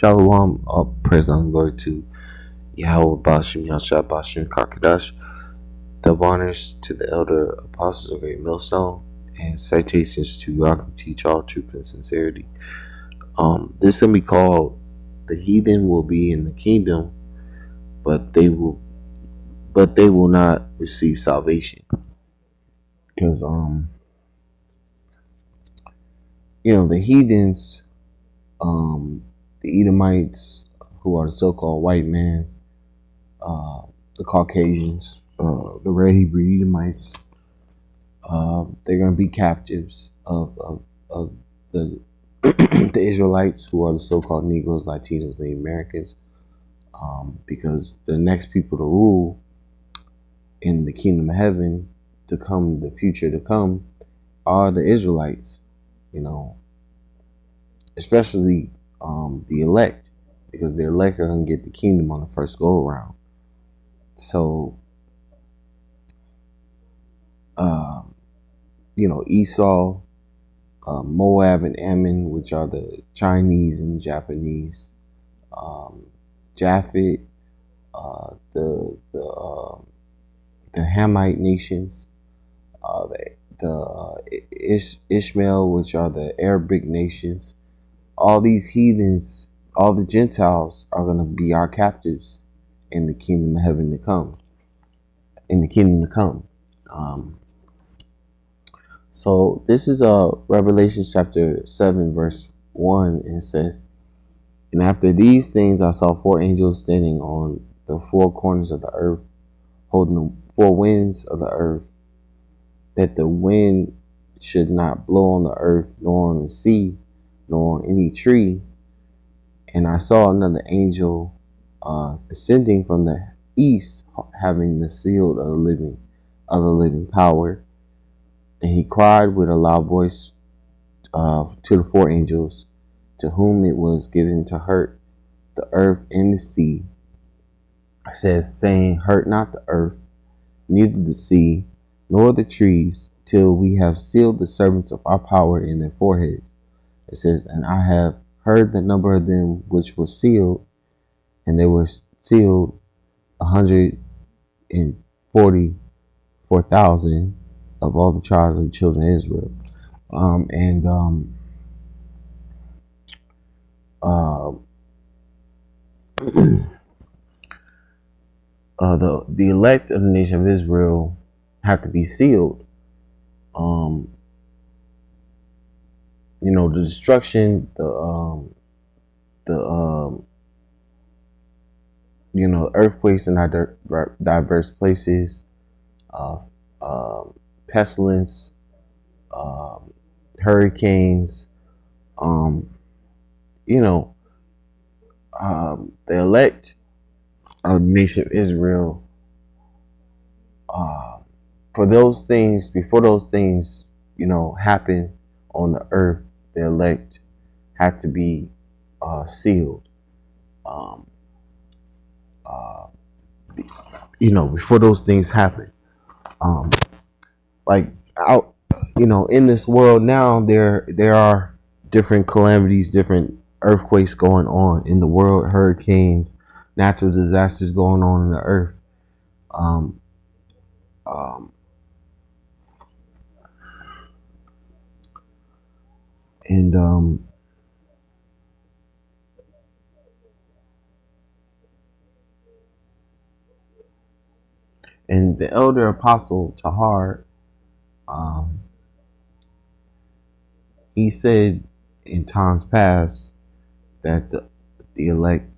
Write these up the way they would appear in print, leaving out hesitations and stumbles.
Shalom, all praise and glory to Yahweh Bashim Yahshua Bashim Kakadash. Double honors to the elder apostles of Great Millstone, and citations to Yaakov teach all truth and sincerity. This gonna be called "The Heathen Will Be in the Kingdom, but they will not receive salvation." Because the heathens, the Edomites, who are the so-called white man, the Caucasians, the red Hebrew Edomites, they're going to be captives of the the Israelites, who are the so-called Negroes, Latinos, and Americans, because the next people to rule in the kingdom of heaven to come, the future to come, are the Israelites. Especially the elect, because the elect are going to get the kingdom on the first go around. So, Esau, Moab, and Ammon, which are the Chinese and Japanese, Japhet, the Hamite nations, Ishmael, which are the Arabic nations. All these heathens, all the Gentiles, are going to be our captives in the kingdom of heaven to come. So this is Revelation chapter 7, verse 1, and it says, "And after these things I saw four angels standing on the four corners of the earth, holding the four winds of the earth, that the wind should not blow on the earth, nor on the sea, nor on any tree. And I saw another angel ascending from the east, having the seal of the living power. And he cried with a loud voice to the four angels, to whom it was given to hurt the earth and the sea. It says, saying, Hurt not the earth, neither the sea, nor the trees, till we have sealed the servants of our power in their foreheads. It says, And I have heard the number of them which were sealed, and they were sealed 144,000 of all the tribes of the children of Israel. The elect of the nation of Israel have to be sealed. The destruction, earthquakes in our diverse places, pestilence, hurricanes, the elect of the nation of Israel, before those things, happen on the earth, the elect had to be sealed. Before those things happen, like out, in this world now, there are different calamities, different earthquakes going on in the world, hurricanes, natural disasters going on in the earth. Um, um, and and the elder apostle Tahar, he said in times past that the elect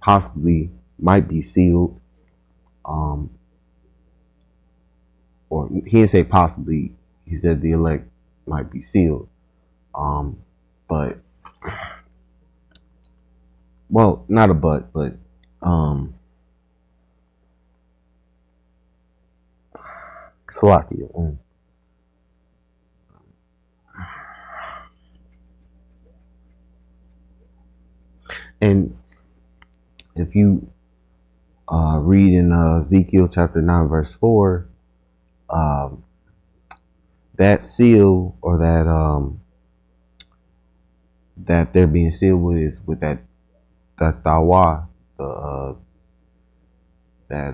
possibly might be sealed, or he didn't say possibly, he said the elect might be sealed, but, well, not a but Salakia. And if you read in Ezekiel chapter 9 verse 4, that seal, or that they're being sealed with, is with that that tawa, the that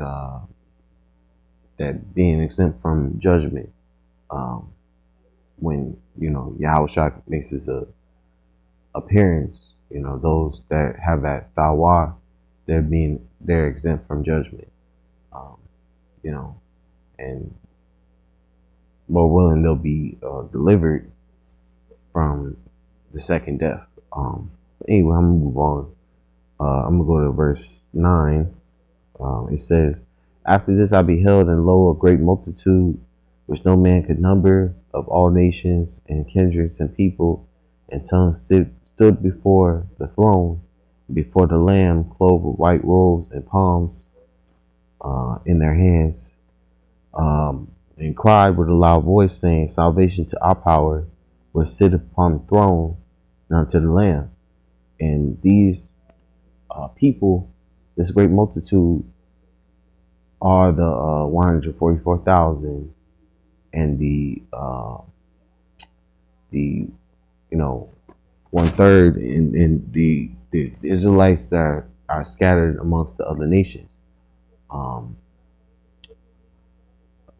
that being exempt from judgment. Um, when Yahushua makes his appearance, those that have that tawa, they're exempt from judgment. Um, you know, and more willing they'll be delivered from the second death. Anyway, I'm gonna move on. I'm gonna go to verse 9. It says, "After this I beheld, and lo, a great multitude, which no man could number, of all nations and kindreds and people and tongues, stood before the throne, before the Lamb, clothed with white robes and palms in their hands, and cried with a loud voice, saying, Salvation to our power, which sit upon the throne, and unto the Lamb." And these people, this great multitude, are the 144,000, and the 1/3, and the Israelites that are scattered amongst the other nations,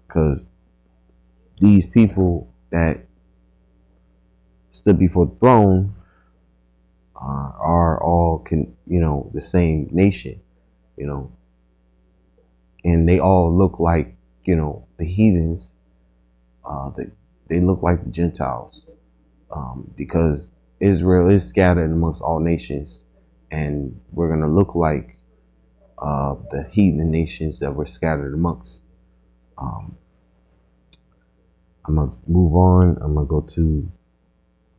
because these people that stood before the throne are all the same nation, you know, and they all look like the heathens. They look like the Gentiles, because Israel is scattered amongst all nations, and we're gonna look like the heathen nations that we're scattered amongst. Um, I'm gonna move on. I'm gonna go to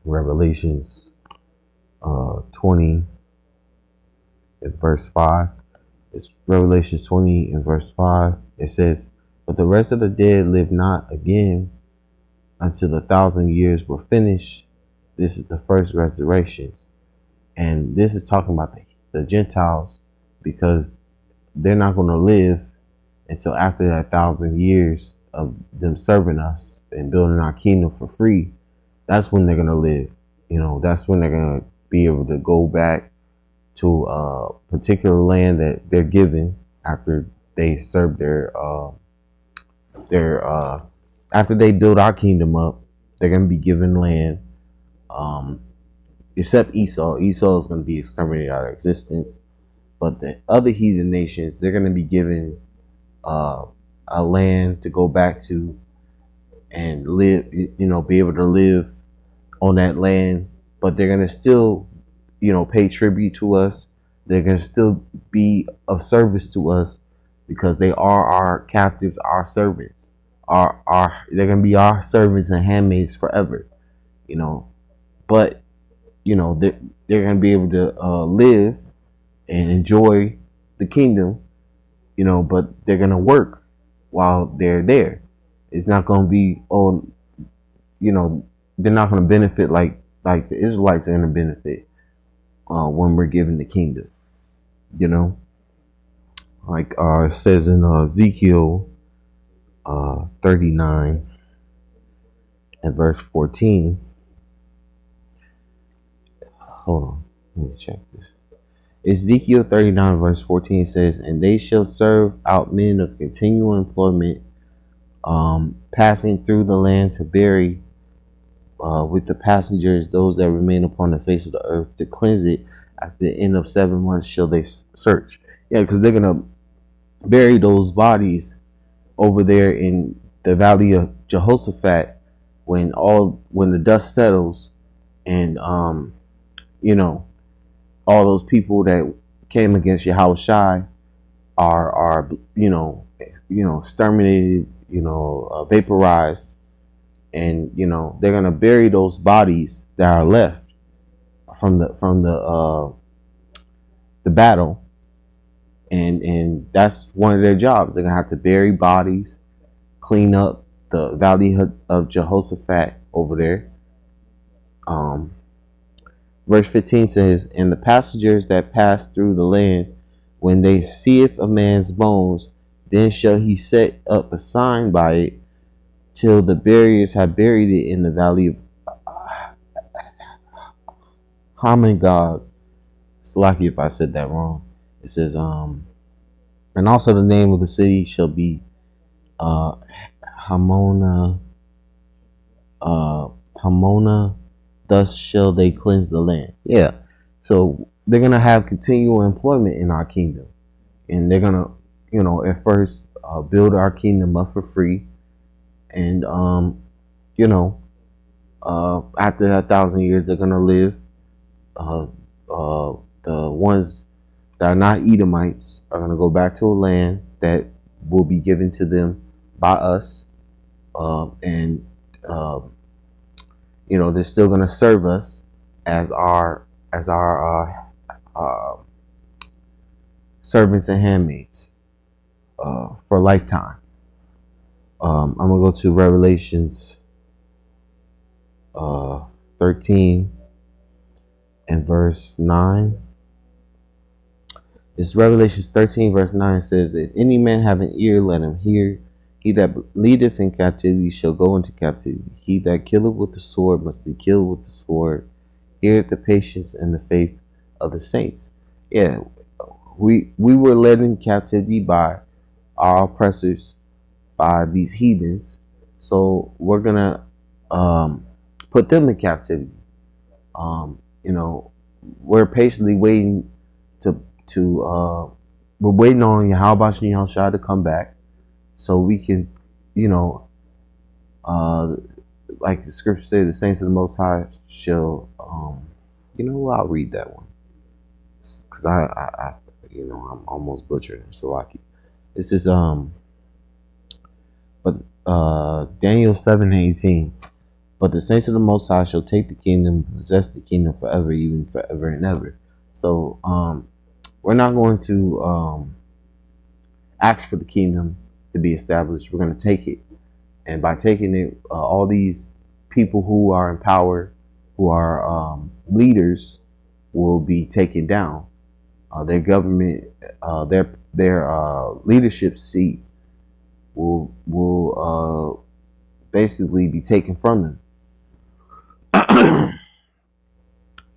Revelations 20 and verse 5. It's Revelations 20 and verse 5. It says, "But the rest of the dead live not again until the 1,000 years were finished. This is the first resurrection." And this is talking about the Gentiles, because they're not going to live until after that 1,000 years of them serving us and building our kingdom for free. That's when they're going to live. That's when they're going to be able to go back to a particular land that they're given after they serve their after they build our kingdom up. They're going to be given land, except Esau. Esau is going to be exterminated out of existence. But the other heathen nations, they're going to be given a land to go back to and live, be able to live on that land. But they're going to still, pay tribute to us. They're going to still be of service to us, because they are our captives, our servants. They're going to be our servants and handmaids forever, But, they're going to be able to live and enjoy the kingdom, but they're going to work while they're there. It's not going to be, they're not going to benefit like the Israelites are going to benefit when we're given the kingdom, like it says in Ezekiel 39 and verse 14. Hold on, let me check this. Ezekiel 39 verse 14 says, "And they shall serve out men of continual employment, passing through the land to bury with the passengers those that remain upon the face of the earth, to cleanse it. After the end of 7 months shall they search." Yeah, because they're gonna bury those bodies over there in the valley of Jehoshaphat when the dust settles, and all those people that came against Yahushua are exterminated, vaporized, and they're gonna bury those bodies that are left from the battle, and that's one of their jobs. They're gonna have to bury bodies, clean up the valley of Jehoshaphat over there. Verse 15 says, "And the passengers that pass through the land, when they seeth a man's bones, then shall he set up a sign by it, till the buriers have buried it in the valley of Hamon God." Salaki if I said that wrong. It says, and also the name of the city shall be uh, Hamona, uh, Hamona. Thus shall they cleanse the land. Yeah. So they're gonna have continual employment in our kingdom, and they're gonna, at first build our kingdom up for free, and you know, after 1,000 years, they're gonna live. Uh, the ones that are not Edomites are gonna go back to a land that will be given to them by us, and um, they're still gonna serve us as our servants and handmaids for a lifetime. I'm gonna go to Revelations uh, 13 and verse 9. It's Revelations 13 verse 9 says, if any man have an ear, let him hear. He that leadeth in captivity shall go into captivity. He that killeth with the sword must be killed with the sword. Here is the patience and the faith of the saints. Yeah, we were led in captivity by our oppressors, by these heathens. So we're gonna put them in captivity. We're patiently waiting to we're waiting on Yahweh Shai to come back, so we can, you know, uh, like the scripture says, the saints of the Most High shall, I'll read that one because I'm almost butchering Salaki. This is but Daniel 7:18. But the saints of the Most High shall take the kingdom, possess the kingdom forever, even forever and ever. So we're not going to ask for the kingdom to be established. We're going to take it, and by taking it, all these people who are in power, who are leaders, will be taken down. Their government, their leadership seat will basically be taken from them.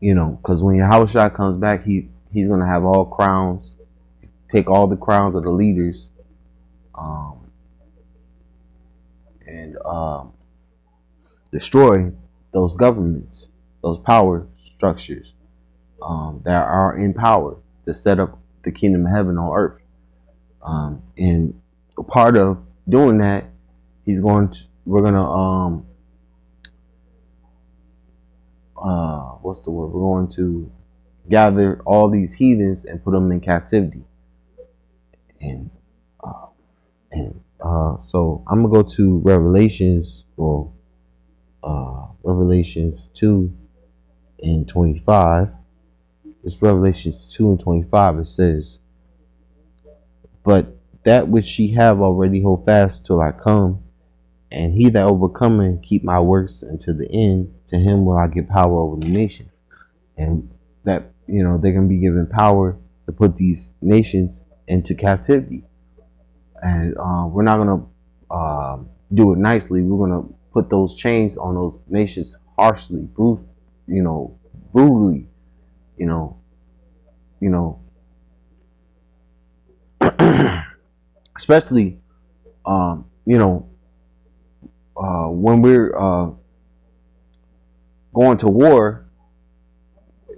Because when Yahweh comes back, he's gonna have all crowns, take all the crowns of the leaders, and destroy those governments, those power structures that are in power to set up the kingdom of heaven on earth. And a part of doing that, we're gonna what's the word? We're going to gather all these heathens and put them in captivity. And so I'm gonna go to Revelations, Revelations 2 and 25. It's Revelations 2 and 25. It says, but that which ye have already hold fast till I come, and he that overcometh keep my works unto the end, to him will I give power over the nation. And that, they're going to be given power to put these nations into captivity. And we're not going to do it nicely. We're going to put those chains on those nations harshly, brutally, you know, especially, when we're going to war,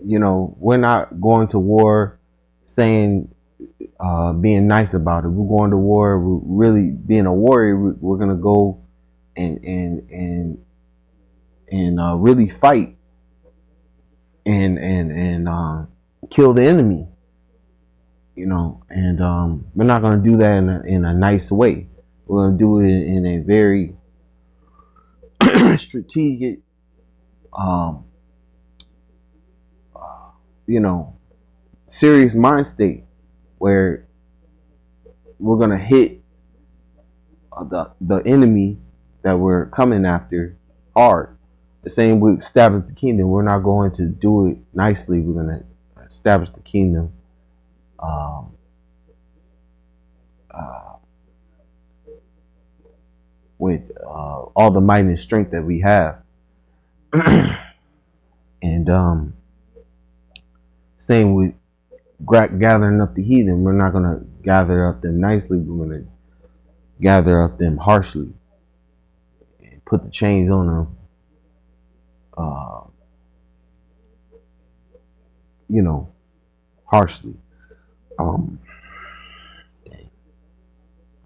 we're not going to war saying, being nice about it. We're going to war. We're really being a warrior. We're gonna go and really fight and kill the enemy. And we're not gonna do that in a nice way. We're gonna do it in a very strategic, serious mind state where we're gonna hit the enemy that we're coming after hard. The same with establish the kingdom. We're not going to do it nicely. We're going to establish the kingdom um, uh, with all the might and strength that we have. And same with gathering up the heathen. We're not gonna gather up them nicely. We're gonna gather up them harshly and put the chains on them. Uh, you know, harshly. Um,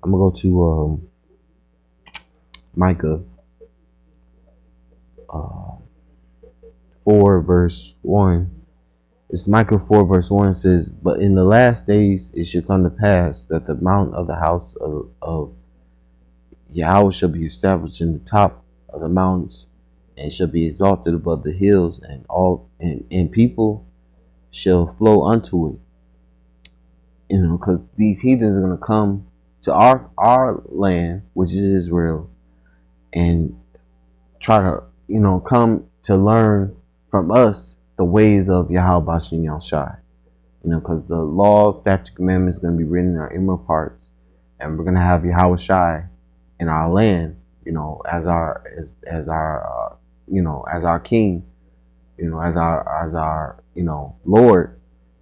I'm gonna go to Micah uh, 4 verse 1. It's Micah 4 verse 1 says, "But in the last days it shall come to pass that the mount of the house of Yahweh shall be established in the top of the mountains, and shall be exalted above the hills, and and people shall flow unto it." Because these heathens are gonna come to our land, which is Israel, and try to come to learn from us the ways of Yahweh Bashem Yahushai. Because the law, statute, commandments is going to be written in our inward parts, and we're going to have Yahweh Shai in our land, as our as our king, as our Lord,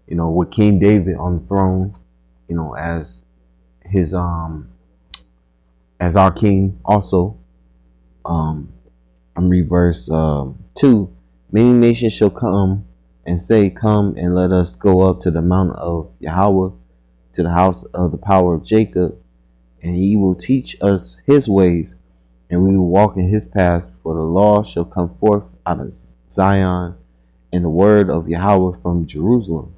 with King David on the throne, as his as our king also. I'm read verse 2. Many nations shall come and say, "Come and let us go up to the mount of Yahweh, to the house of the power of Jacob, and he will teach us his ways, and we will walk in his paths. For the law shall come forth out of Zion, and the word of Yahweh from Jerusalem."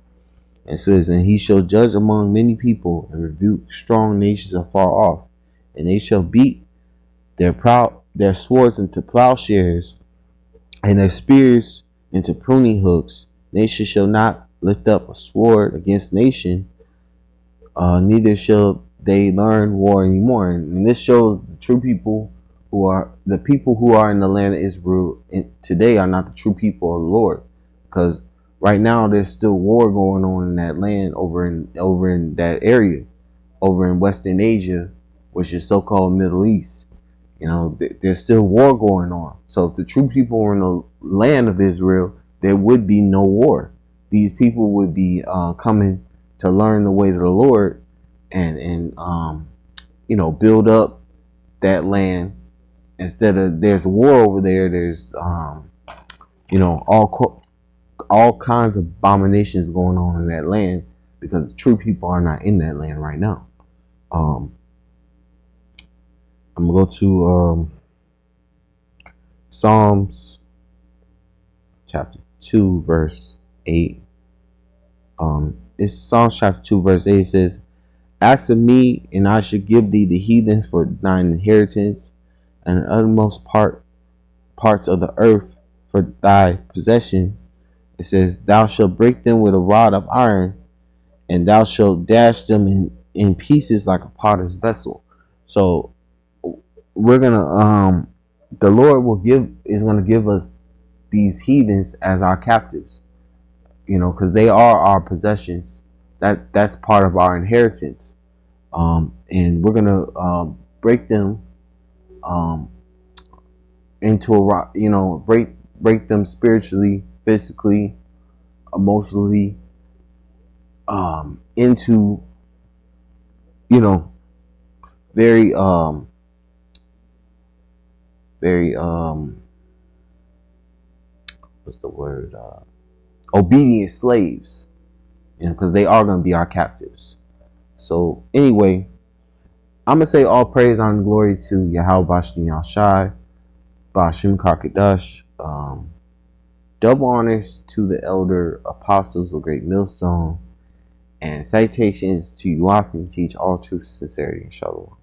It says, "And he shall judge among many people, and rebuke strong nations afar off, and they shall beat their swords into plowshares, and their spears into pruning hooks. Nation shall not lift up a sword against nation, neither shall they learn war anymore." And this shows the true people who are in the land of Israel today are not the true people of the Lord, because right now there's still war going on in that land, over in that area, over in Western Asia, which is so-called Middle East. There's still war going on. So if the true people were in the land of Israel, there would be no war. These people would be coming to learn the ways of the Lord, and build up that land. Instead of there's war over there, there's all kinds of abominations going on in that land, because the true people are not in that land right now. I'm gonna go to Psalms chapter 2 verse 8. It's Psalms chapter 2 verse 8. It says, "Ask of me, and I should give thee the heathen for thine inheritance, and the uttermost parts of the earth for thy possession." It says, "Thou shalt break them with a rod of iron, and thou shalt dash them in pieces like a potter's vessel." So we're gonna the Lord is gonna give us these heathens as our captives, because they are our possessions. That's part of our inheritance, and we're gonna break them into a rock. Break them spiritually, physically, emotionally, into very very what's the word, obedient slaves, because they are going to be our captives. So anyway, I'm going to say all praise and glory to Yahweh Bashem Yahushai, Bashem Kakadash. Double honors to the elder apostles of Great Millstone, and citations to you all can teach all truth, sincerity, and shalom.